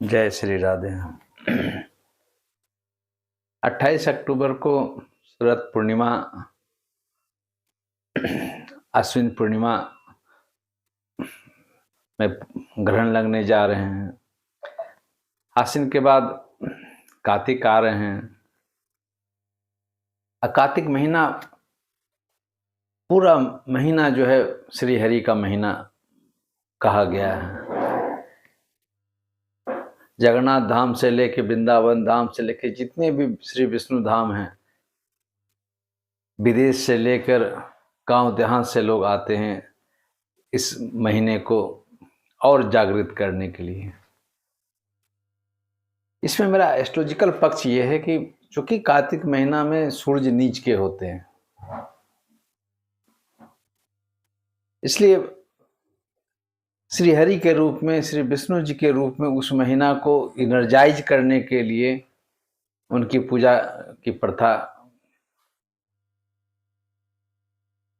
जय श्री राधे। 28 अक्टूबर को शरद पूर्णिमा, अश्विन पूर्णिमा में ग्रहण लगने जा रहे हैं। आश्विन के बाद कार्तिक आ रहे हैं। कार्तिक महीना पूरा महीना जो है श्री हरि का महीना कहा गया है। जगन्नाथ धाम से लेके वृंदावन धाम से लेके जितने भी श्री विष्णु धाम हैं, विदेश से लेकर गांव देहात से लोग आते हैं इस महीने को और जागृत करने के लिए। इसमें मेरा एस्ट्रोलॉजिकल पक्ष ये है कि चूंकि कार्तिक महीना में सूरज नीच के होते हैं, इसलिए श्री हरि के रूप में, श्री विष्णु जी के रूप में उस महीना को इनर्जाइज करने के लिए उनकी पूजा की प्रथा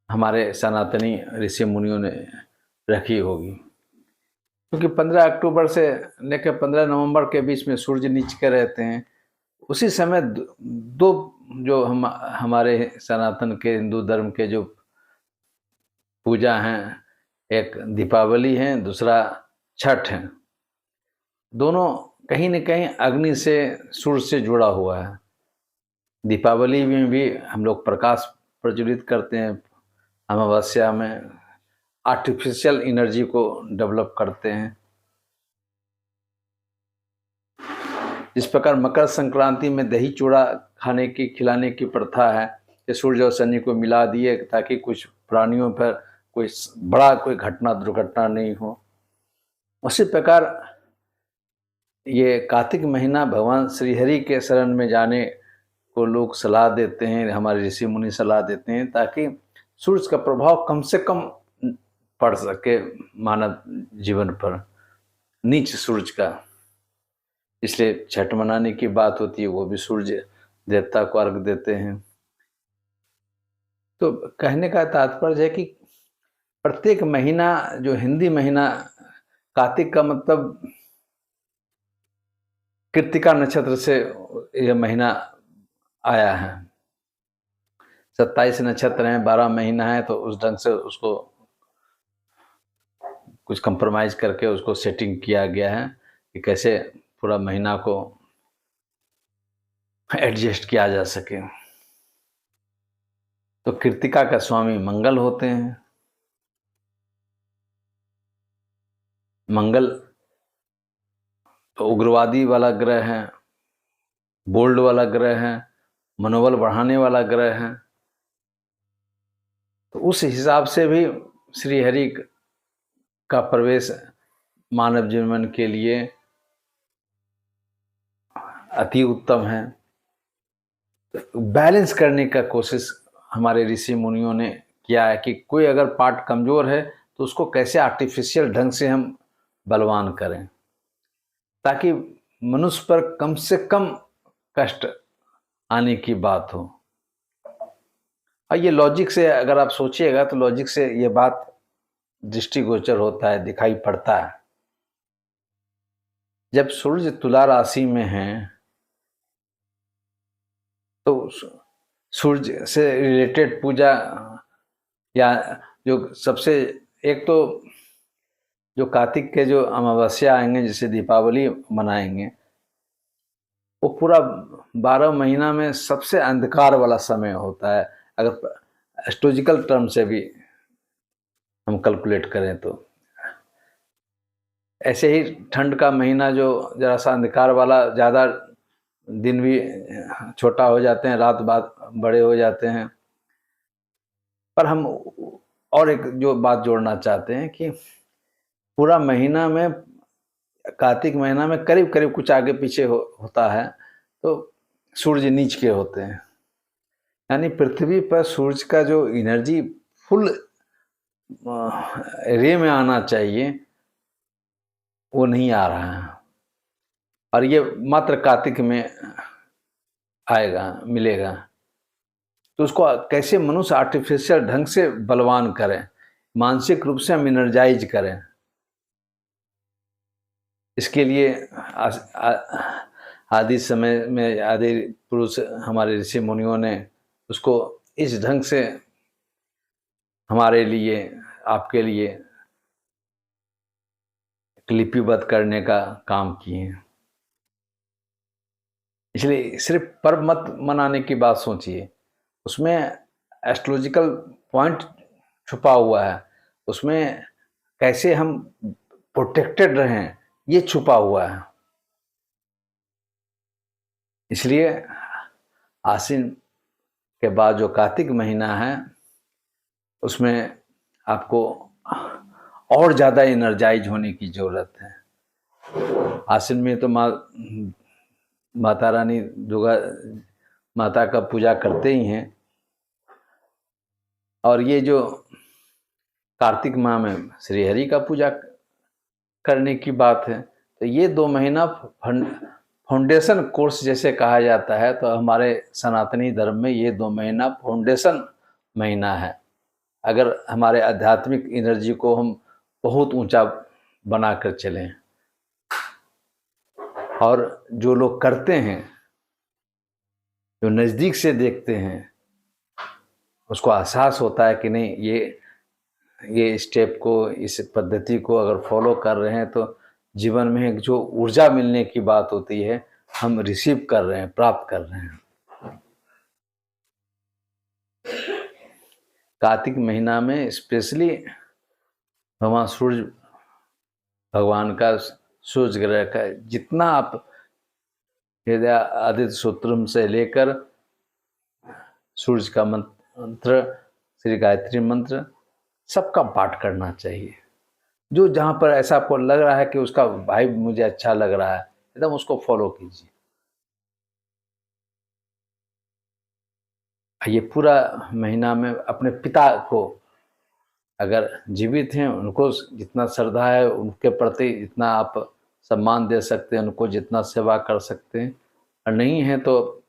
हमारे सनातनी ऋषि मुनियों ने रखी होगी। क्योंकि 15 अक्टूबर से लेकर 15 नवंबर के बीच में सूर्य नीच के रहते हैं। उसी समय दो जो हमारे सनातन के हिंदू धर्म के जो पूजा हैं, एक दीपावली है, दूसरा छठ है। दोनों कहीं न कहीं अग्नि से, सूर्य से जुड़ा हुआ है। दीपावली में भी हम लोग प्रकाश प्रज्वलित करते हैं, अमावस्या में आर्टिफिशियल एनर्जी को डेवलप करते हैं। जिस प्रकार मकर संक्रांति में दही चूड़ा खाने की, खिलाने की प्रथा है कि सूर्य और शनि को मिला दिए ताकि कुछ प्राणियों पर कोई बड़ा कोई घटना दुर्घटना नहीं हो। उसी प्रकार ये कार्तिक महीना भगवान श्री हरि के शरण में जाने को लोग सलाह देते हैं, हमारे ऋषि मुनि सलाह देते हैं, ताकि सूर्य का प्रभाव कम से कम पड़ सके मानव जीवन पर, नीच सूरज का। इसलिए छठ मनाने की बात होती है, वो भी सूर्य देवता को अर्घ देते हैं। तो कहने का तात्पर्य है कि प्रत्येक महीना, जो हिंदी महीना कार्तिक का मतलब कृत्तिका नक्षत्र से यह महीना आया है। 27 नक्षत्र हैं, 12 महीना है, तो उस ढंग से उसको कुछ कंप्रोमाइज करके उसको सेटिंग किया गया है कि कैसे पूरा महीना को एडजस्ट किया जा सके। तो कृत्तिका का स्वामी मंगल होते हैं। मंगल तो उग्रवादी वाला ग्रह है, बोल्ड वाला ग्रह है, मनोबल बढ़ाने वाला ग्रह है। तो उस हिसाब से भी श्री हरि का प्रवेश मानव जीवन के लिए अति उत्तम है। तो बैलेंस करने का कोशिश हमारे ऋषि मुनियों ने किया है कि कोई अगर पार्ट कमजोर है तो उसको कैसे आर्टिफिशियल ढंग से हम बलवान करें, ताकि मनुष्य पर कम से कम कष्ट आने की बात हो। और ये लॉजिक से अगर आप सोचिएगा तो लॉजिक से ये बात दृष्टिगोचर होता है, दिखाई पड़ता है। जब सूर्य तुला राशि में है तो सूर्य से रिलेटेड पूजा, या जो सबसे एक तो जो कार्तिक के जो अमावस्या आएंगे, जिसे दीपावली मनाएंगे, वो पूरा 12 महीना में सबसे अंधकार वाला समय होता है। अगर एस्ट्रोलॉजिकल टर्म से भी हम कैलकुलेट करें तो ऐसे ही ठंड का महीना जो जरा सा अंधकार वाला, ज़्यादा दिन भी छोटा हो जाते हैं, रात बाद बड़े हो जाते हैं। पर हम और एक जो बात जोड़ना चाहते हैं कि पूरा महीना में, कार्तिक महीना में करीब करीब कुछ आगे पीछे होता है तो सूर्य नीच के होते हैं। यानी पृथ्वी पर सूर्य का जो एनर्जी फुल रे में आना चाहिए वो नहीं आ रहा है, और ये मात्र कार्तिक में आएगा, मिलेगा। तो उसको कैसे मनुष्य आर्टिफिशियल ढंग से बलवान करें, मानसिक रूप से हम एनर्जाइज करें। इसके लिए आदि समय में आदि पुरुष हमारे ऋषि मुनियों ने उसको इस ढंग से हमारे लिए, आपके लिए लिपिबद्ध करने का काम किए हैं। इसलिए सिर्फ पर्व मत मनाने की बात सोचिए, उसमें एस्ट्रोलॉजिकल पॉइंट छुपा हुआ है, उसमें कैसे हम प्रोटेक्टेड रहें ये छुपा हुआ है। इसलिए आश्विन के बाद जो कार्तिक महीना है उसमें आपको और ज़्यादा एनर्जाइज होने की ज़रूरत है। आश्विन में तो माता रानी दुर्गा माता का पूजा करते ही हैं, और ये जो कार्तिक माह में श्री हरि का पूजा करने की बात है, तो ये 2 महीना फाउंडेशन कोर्स जैसे कहा जाता है, तो हमारे सनातनी धर्म में ये 2 महीना फाउंडेशन महीना है। अगर हमारे आध्यात्मिक एनर्जी को हम बहुत ऊंचा बनाकर चलें, और जो लोग करते हैं, जो नज़दीक से देखते हैं, उसको एहसास होता है कि नहीं, ये स्टेप को, इस पद्धति को अगर फॉलो कर रहे हैं तो जीवन में जो ऊर्जा मिलने की बात होती है हम रिसीव कर रहे हैं, प्राप्त कर रहे हैं। कार्तिक महीना में स्पेशली भगवान सूर्य भगवान का, सूर्य ग्रह का जितना आप हृदय आदित्य सूत्रम से लेकर सूर्य का मंत्र, श्री गायत्री मंत्र, सबका पाठ करना चाहिए। जो जहाँ पर ऐसा आपको लग रहा है कि उसका वाइब मुझे अच्छा लग रहा है, एकदम उसको फॉलो कीजिए। ये पूरा महीना में अपने पिता को, अगर जीवित हैं उनको जितना श्रद्धा है उनके प्रति जितना आप सम्मान दे सकते हैं, उनको जितना सेवा कर सकते हैं, और नहीं है तो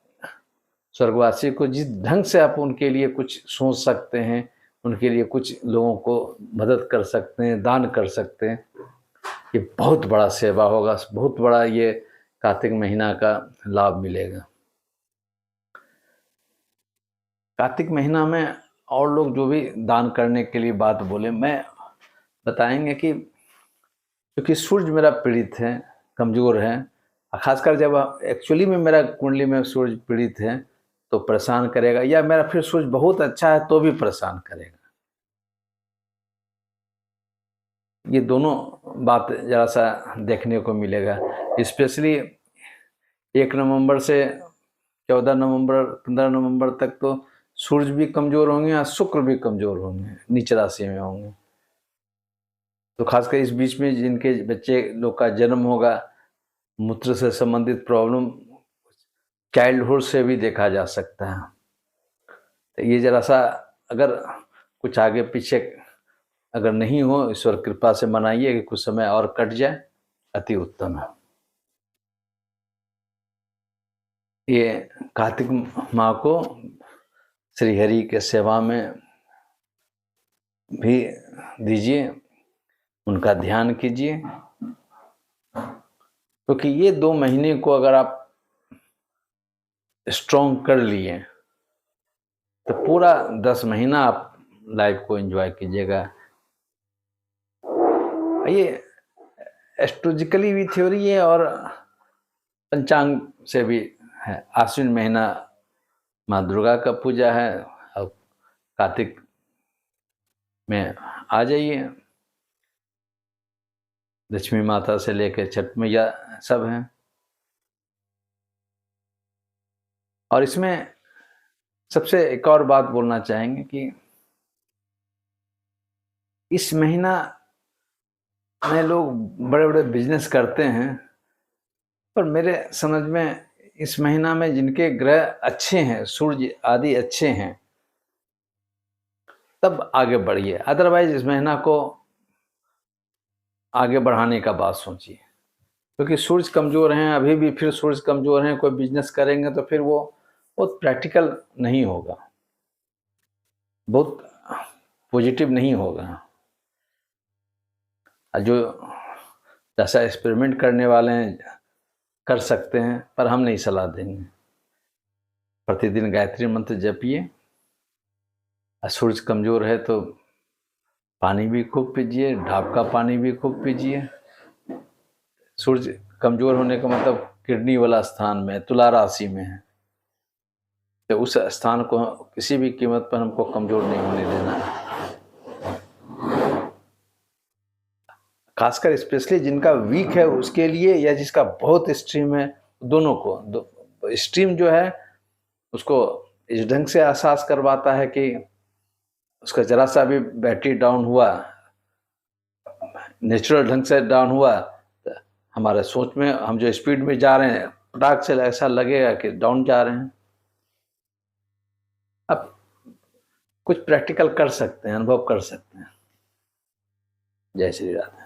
स्वर्गवासी को जिस ढंग से आप उनके लिए कुछ सोच सकते हैं, उनके लिए कुछ लोगों को मदद कर सकते हैं, दान कर सकते हैं, ये बहुत बड़ा सेवा होगा, बहुत बड़ा ये कार्तिक महीना का लाभ मिलेगा। कार्तिक महीना में और लोग जो भी दान करने के लिए बात बोले, मैं बताएंगे कि क्योंकि सूर्य मेरा पीड़ित है, कमज़ोर है, खासकर जब एक्चुअली में मेरा कुंडली में सूर्य पीड़ित है तो परेशान करेगा, या मेरा फिर सूर्य बहुत अच्छा है तो भी परेशान करेगा। ये दोनों बात ज़रा सा देखने को मिलेगा। स्पेशली 1 नवंबर से 14 नवंबर 15 नवंबर तक तो सूर्य भी कमज़ोर होंगे और शुक्र भी कमज़ोर होंगे, नीच राशि में होंगे। तो खासकर इस बीच में जिनके बच्चे लोग का जन्म होगा, मूत्र से संबंधित प्रॉब्लम चाइल्डहुड से भी देखा जा सकता है। तो ये ज़रा सा अगर कुछ आगे पीछे अगर नहीं हो, ईश्वर कृपा से मनाइए कि कुछ समय और कट जाए, अति उत्तम है। ये कार्तिक माह को श्री हरि के सेवा में भी दीजिए, उनका ध्यान कीजिए, क्योंकि ये 2 महीने को अगर आप स्ट्रॉन्ग कर लिए तो पूरा 10 महीना आप लाइफ को एंजॉय कीजिएगा। ये एस्ट्रोलॉजिकली भी थ्योरी है और पंचांग से भी है। आश्विन महीना माँ दुर्गा का पूजा है, और कार्तिक में आ जाइए, लक्ष्मी माता से लेकर छठ मैया सब हैं। और इसमें सबसे एक और बात बोलना चाहेंगे कि इस महीना में लोग बड़े बड़े बिजनेस करते हैं, पर मेरे समझ में इस महीना में जिनके ग्रह अच्छे हैं, सूर्य आदि अच्छे हैं, तब आगे बढ़िए। अदरवाइज इस महीना को आगे बढ़ाने का बात सोचिए, क्योंकि सूर्य कमज़ोर हैं अभी भी, फिर सूर्य कमज़ोर हैं, कोई बिजनेस करेंगे तो फिर वो बहुत प्रैक्टिकल नहीं होगा, बहुत पॉजिटिव नहीं होगा। जो जैसा एक्सपेरिमेंट करने वाले हैं कर सकते हैं, पर हम नहीं सलाह देंगे। प्रतिदिन गायत्री मंत्र जपिए। सूरज कमज़ोर है तो पानी भी खूब पीजिए, ढाब का पानी भी खूब पीजिए। सूरज कमज़ोर होने का मतलब किडनी वाला स्थान में, तुला राशि में है, तो उस स्थान को किसी भी कीमत पर हमको कमज़ोर नहीं होने देना है। खासकर स्पेशली जिनका वीक है उसके लिए, या जिसका बहुत स्ट्रीम है, दोनों को। स्ट्रीम जो है उसको इस ढंग से एहसास करवाता है कि उसका जरा सा भी बैटरी डाउन हुआ, नेचुरल ढंग से डाउन हुआ, तो हमारे सोच में हम जो स्पीड में जा रहे हैं फटाक से ऐसा लगेगा कि डाउन जा रहे हैं। अब कुछ प्रैक्टिकल कर सकते हैं, अनुभव कर सकते हैं। जय श्री राम।